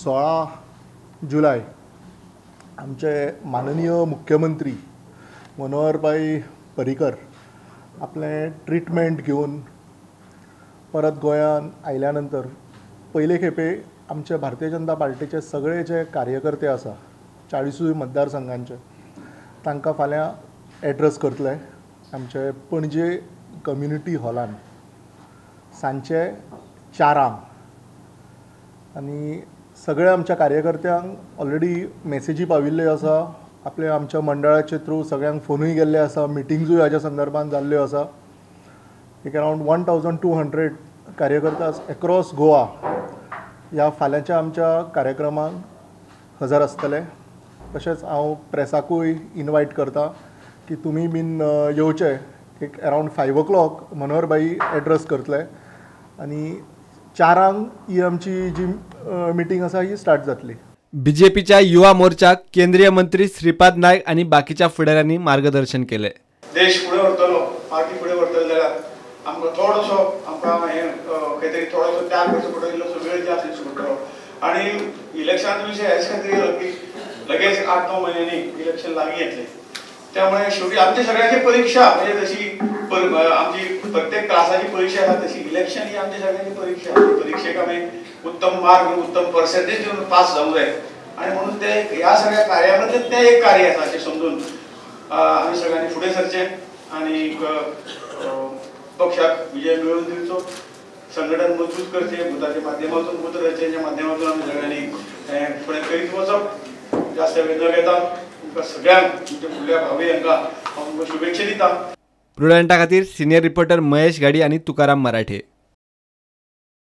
16 जुलय आमचे माननीय मुख्यमंत्री मनोहरभाई पर्रीकर आपले ट्रीटमेंट घेवन परत गोंयान आयल्यानंतर पयले खेपे आमचे भारतीय जनता पार्टीचे सगळे जे कार्यकर्ते आसा 40 मतदारसंघांचे तांकां फाल्यां एड्रेस करतले आमचे पणजे कम्युनिटी हॉलान सांजचे 4 आनी सगळ्या आमच्या कार्यकर्त्यांक ऑलरेडी मेसेजी पाविल्ल्यो आसा आपले आमच्या मंडळाचे थ्रू सगळ्यांक फोनूय गेल्ले आसा मिटिंग्सूय हाच्या संदर्भात जाल्ल्यो आसा एक अरावंड 1200 कार्यकर्तास अक्रॉस गोवा ह्या फाल्यांच्या आमच्या कार्यक्रमाक हजर आसतले तशेंच हांव प्रेसाकूय इनवायट करता की तुमी बीन येवचे एक अरावंड 5 o'clock मनोहरभाई एड्रेस करतले आनी 4 ही आमची जी मिटींग आसा ही स्टार्ट जातली। बीजेपीच्या युवा मोर्चाक केंद्रीय मंत्री श्रीपाद नायक आणि बाकीच्या फुडाऱ्यांनी मार्गदर्शन केले। देश फुडें व्हरतलो पार्टी फुडें व्हरतलो जाल्यार आमकां थोडोसो खंय तरी थोडोसो त्याग करचो पडटलो इल्लोसो वेळ जाय दिवचो पडटलो आनी इलेक्शनाचो विशय हेच खातीर येयलो की लगेच 8-9 म्हयन्यांनी इलेक्शन लागीं येतलें त्यामुळे शेवटी आमच्या सगळ्यांची परीक्षा म्हणजे जशी आमची प्रत्येक क्लासाची परीक्षा आसा तशी इलेक्शन ही आमच्या सगळ्यांची परीक्षा परीक्षेक आमी उत्तम मार्क उत्तम पर्सेंटेज दिवन पास जावंक जाय आणि म्हणून ते ह्या सगळ्या कार्यामधले ते एक कार्य आसा अशें समजून आमी सगळ्यांनी फुडें सरचें आनी पक्षाक विजय मेळोवन दिवचो संघटन मजबूत करचें बुथाच्या माध्यमातून बूथ रचनेच्या माध्यमातून आमी सगळ्यांनी फुडें करीत वचप जास्त वेळ न घेता तुमकां सगळ्यांक तुमच्या फुडल्या भावी हांकां हांव शुभेच्छा दिता। प्रुडंटा खातीर सिनियर रिपोर्टर महेश गाडी आणि तुकाराम मराठे।